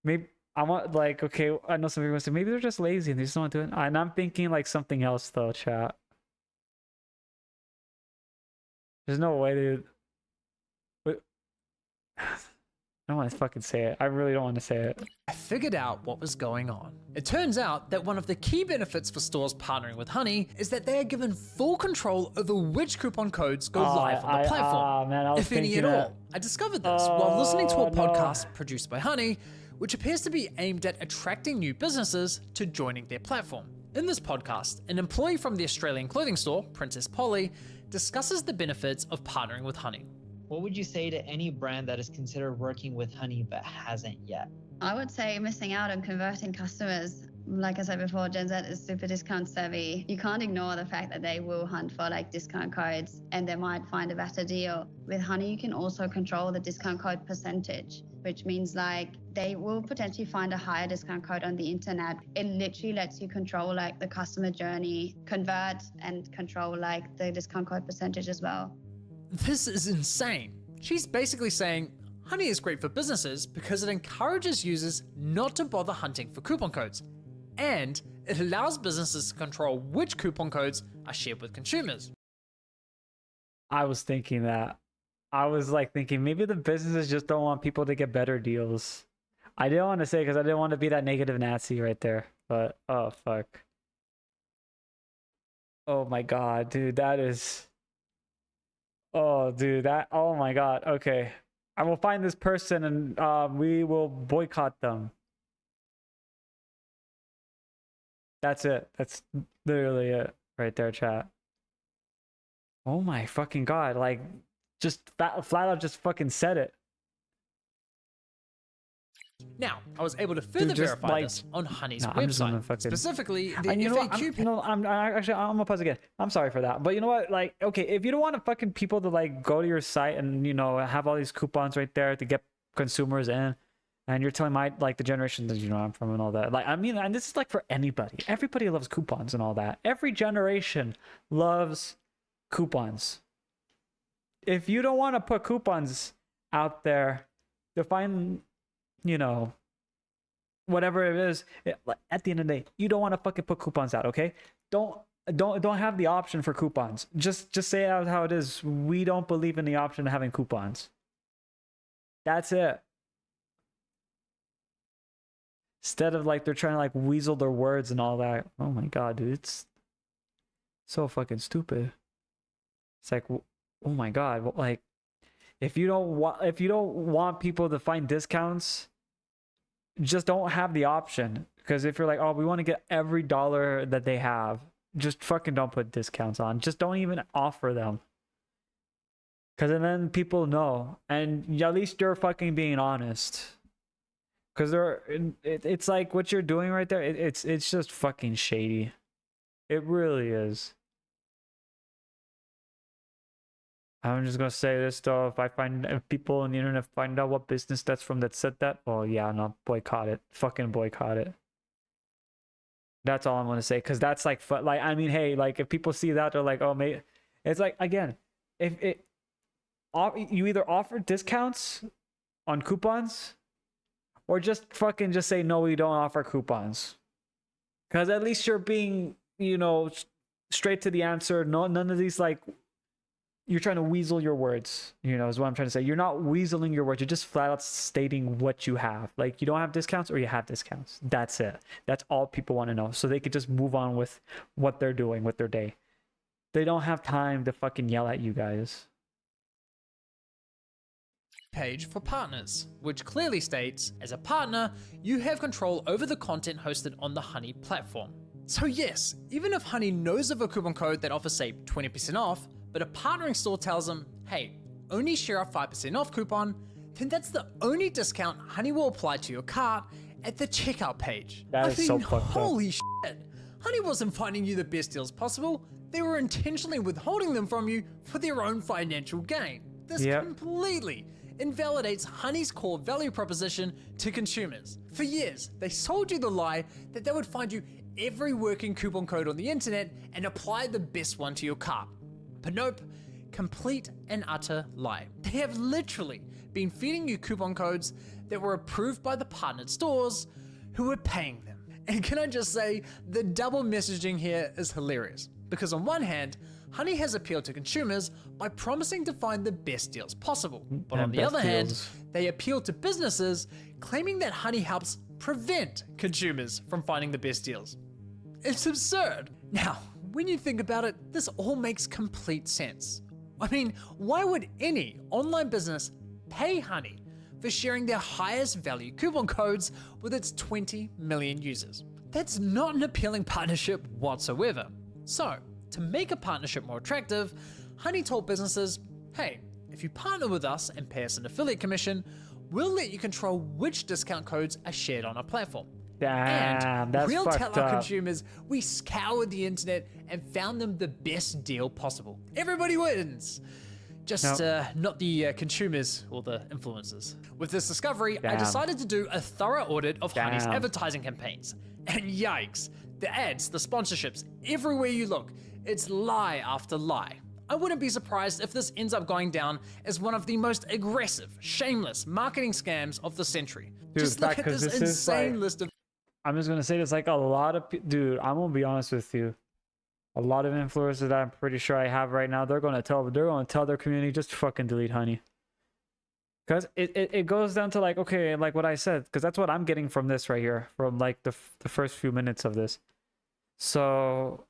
maybe I want like okay. I know some people say maybe they're just lazy and they just don't want to do it. And I'm thinking like something else though, chat. There's no way, dude. But I don't want to fucking say it. I really don't want to say it. I figured out what was going on. It turns out that one of the key benefits for stores partnering with Honey is that they are given full control over which coupon codes go live on the platform, Man, I was if any thinking at that. all. I discovered this while listening to a no. podcast produced by Honey, which appears to be aimed at attracting new businesses to joining their platform. In this podcast, an employee from the Australian clothing store, Princess Polly, discusses the benefits of partnering with Honey. What would you say to any brand that is considered working with Honey but hasn't yet? I would say missing out on converting customers. Like I said before, Gen Z is super discount savvy. You can't ignore the fact that they will hunt for like discount codes and they might find a better deal. With Honey, you can also control the discount code percentage, which means like they will potentially find a higher discount code on the internet. It literally lets you control like the customer journey, convert and control like the discount code percentage as well. This is insane. She's basically saying Honey is great for businesses because it encourages users not to bother hunting for coupon codes, and it allows businesses to control which coupon codes are shared with consumers. I was thinking that. I was like thinking maybe the businesses just don't want people to get better deals. I didn't want to say because I didn't want to be that negative Nazi right there. But oh fuck. Oh my god, dude, that is. Oh, dude, that. Oh my god. Okay, I will find this person and we will boycott them. That's it. That's literally it right there, chat. Oh my fucking god! Like, just flat out, just fucking said it. Now, I was able to further Dude, just, verify like- this on Honey's I'm just gonna website, fucking- specifically the And you know what? FAQ I'm gonna pause again. I'm sorry for that, but you know what? Like, okay, if you don't want to fucking people to like go to your site and have all these coupons right there to get consumers in, and you're telling the generation that I'm from and all that. Like, I mean, and this is like for anybody. Everybody loves coupons and all that. Every generation loves coupons. If you don't want to put coupons out there to find, whatever it is, at the end of the day, you don't want to fucking put coupons out, okay? Don't have the option for coupons. Just say it out how it is. We don't believe in the option of having coupons. That's it. Instead of they're trying to weasel their words and all that. Oh my god, dude, it's so fucking stupid. It's like, oh my god, if you don't want people to find discounts, just don't have the option. Because if you're like, oh, we want to get every dollar that they have, just fucking don't put discounts on. Just don't even offer them. Because then people know, and at least you're fucking being honest. Because it's like what you're doing right there. It's just fucking shady. It really is. I'm just gonna say this though. If people on the internet find out what business that's from that said that, oh yeah, no, boycott it. Fucking boycott it. That's all I'm gonna say. Cause that's I mean, hey, if people see that, they're like, oh, mate. It's like, again, if you either offer discounts on coupons, or just say no, we don't offer coupons. Cause at least you're being, straight to the answer. No, none of these you're trying to weasel your words, is what I'm trying to say. You're not weaseling your words. You're just flat out stating what you have. You don't have discounts or you have discounts. That's it. That's all people want to know. So they could just move on with what they're doing with their day. They don't have time to fucking yell at you guys. page for partners, which clearly states, as a partner, you have control over the content hosted on the Honey platform. So yes, even if Honey knows of a coupon code that offers say 20% off, but a partnering store tells them, hey, only share a 5% off coupon, then that's the only discount Honey will apply to your cart at the checkout page. That is so fucked up. Holy shit! Honey wasn't finding you the best deals possible, they were intentionally withholding them from you for their own financial gain. This completely invalidates Honey's core value proposition to consumers. For years, they sold you the lie that they would find you every working coupon code on the internet and apply the best one to your cart. But nope, complete and utter lie. They have literally been feeding you coupon codes that were approved by the partnered stores who were paying them. And can I just say, the double messaging here is hilarious. Because on one hand, Honey has appealed to consumers by promising to find the best deals possible. But on the other hand, they appeal to businesses claiming that Honey helps prevent consumers from finding the best deals. It's absurd. Now, when you think about it, this all makes complete sense. I mean, why would any online business pay Honey for sharing their highest value coupon codes with its 20 million users? That's not an appealing partnership whatsoever. So, to make a partnership more attractive, Honey told businesses, hey, if you partner with us and pay us an affiliate commission, we'll let you control which discount codes are shared on our platform. Damn, that's we'll tell fucked our up. consumers we scoured the internet and found them the best deal possible. Everybody wins. Just not the consumers or the influencers. With this discovery, I Damn. decided to do a thorough audit of Honey's Damn. advertising campaigns. And yikes, the ads, the sponsorships, everywhere you look, it's lie after lie. I wouldn't be surprised if this ends up going down as one of the most aggressive, shameless marketing scams of the century. Dude, Just look fact, at 'cause this this is insane like- list of I'm just gonna say this, like a lot of dude, I'm gonna be honest with you. A lot of influencers that I'm pretty sure I have right now, they're gonna tell their community just fucking delete Honey. Because it goes down to like, okay, like what I said, because that's what I'm getting from this right here, from like the first few minutes of this. So,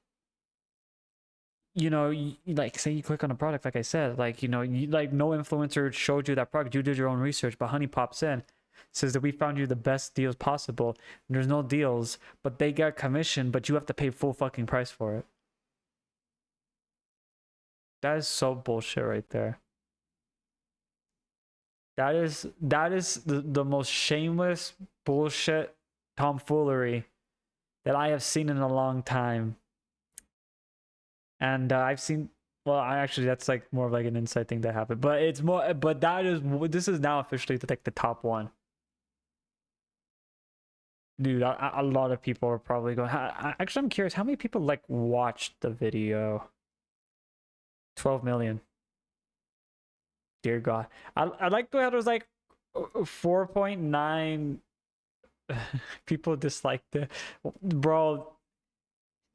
you know, like say you click on a product, like I said, like, you know, like no influencer showed you that product, you did your own research, but Honey pops in, says that we found you the best deals possible. And there's no deals, but they get commission, but you have to pay full fucking price for it. That is so bullshit right there. That is the most shameless bullshit tomfoolery that I have seen in a long time. And I've seen, well, that's like more of like an inside thing that happened, but it's more, but this is now officially like the top one. Dude, a lot of people are probably going, actually, I'm curious, how many people like watched the video? 12 million. Dear God. I like the way there's like 4.9 people disliked it. Bro,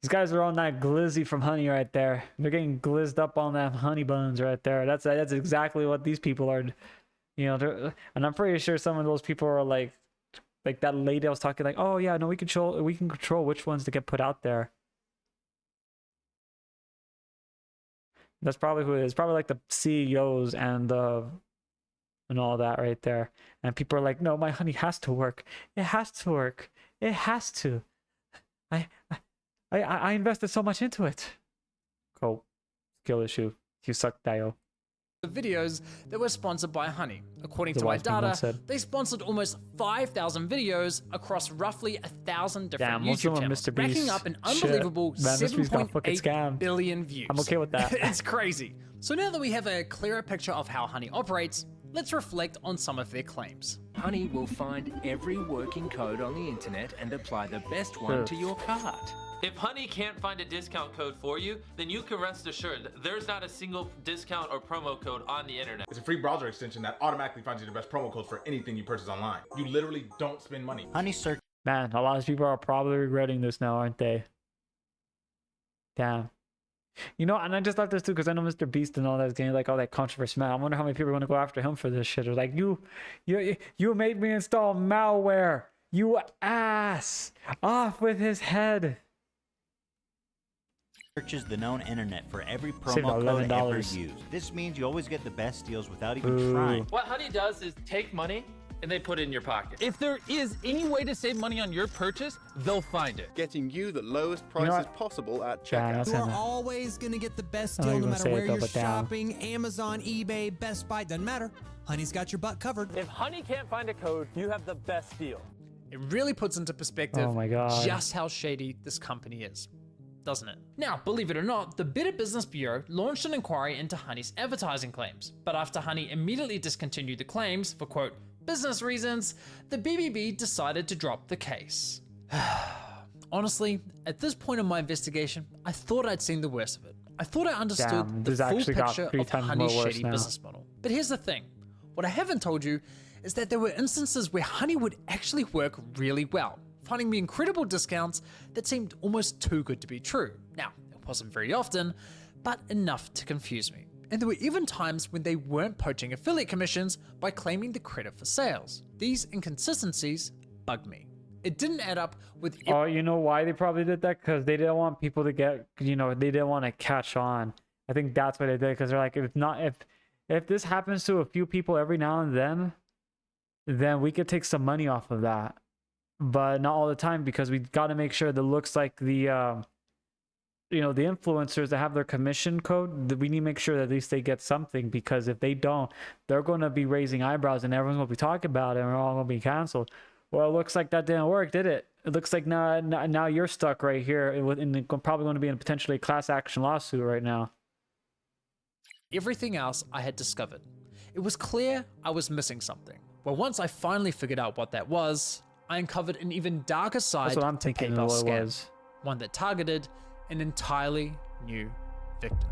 these guys are on that glizzy from Honey right there. They're getting glizzed up on that honey buns right there. That's exactly what these people are, you know, and I'm pretty sure some of those people are like that lady I was talking, like, oh yeah, no, we can control which ones to get put out there. That's probably who it is. Probably like the CEOs and all that right there. And people are like, no, my Honey has to work. It has to work. It has to. I invested so much into it. Cool. Skill issue. You suck, Dio. videos that were sponsored by Honey. According to my wise man once data, said. they sponsored almost 5,000 videos across roughly 1,000 different Damn, most of YouTube them are channels, Mr. racking Beast. up an Shit. unbelievable Man, Mr. Beast got fucking 7.8 scammed. billion views. I'm okay with that. It's crazy. So now that we have a clearer picture of how Honey operates, let's reflect on some of their claims. Honey will find every working code on the internet and apply the best one to your cart. If Honey can't find a discount code for you, then you can rest assured there's not a single discount or promo code on the internet. It's a free browser extension that automatically finds you the best promo codes for anything you purchase online. You literally don't spend money. Honey search. Man, a lot of people are probably regretting this now, aren't they? Damn. You know, and I just thought this too, because I know Mr. Beast and all that's getting like all that controversy. Man, I wonder how many people are going to go after him for this shit. Or like, you made me install malware. You ass. Off with his head. Searches the known internet for every Saved promo code ever $11. used. This means you always get the best deals without even Ooh. trying. What Honey does is take money and they put it in your pocket. If there is any way to save money on your purchase, they'll find it. Getting you the lowest You know prices what? possible at Damn, checkout. that's You are kinda- always going to get the best I know deal you're no gonna matter say it where though, you're but damn. shopping. Amazon, eBay, Best Buy, doesn't matter. Honey's got your butt covered. If Honey can't find a code, you have the best deal. It really puts into perspective Oh my God. just how shady this company is, doesn't it? Now, believe it or not, the Better Business Bureau launched an inquiry into Honey's advertising claims, but after Honey immediately discontinued the claims for, quote, business reasons, the BBB decided to drop the case. Honestly, at this point in my investigation, I thought I'd seen the worst of it. I thought I understood Damn, the this full actually got picture 3 of times Honey's more worse shady now. business model. But here's the thing. What I haven't told you is that there were instances where Honey would actually work really well, finding me incredible discounts that seemed almost too good to be true. Now, it wasn't very often, but enough to confuse me. And there were even times when they weren't poaching affiliate commissions by claiming the credit for sales. These inconsistencies bugged me. It didn't add up with... Oh, you know why they probably did that? Because they didn't want people to get, you know, they didn't want to catch on. I think that's what they did, because they're like, if this happens to a few people every now and then we could take some money off of that. But not all the time, because we got to make sure that looks like the, you know, the influencers that have their commission code, we need to make sure that at least they get something, because if they don't, they're going to be raising eyebrows and everyone's going to be talking about it and we're all going to be canceled. Well, it looks like that didn't work, did it? It looks like now you're stuck right here, and probably going to be in potentially a class action lawsuit right now. Everything else I had discovered. It was clear I was missing something. Well, once I finally figured out what that was, I uncovered an even darker side That's what I'm to thinking PayPal what it scam, was. one that targeted an entirely new victim.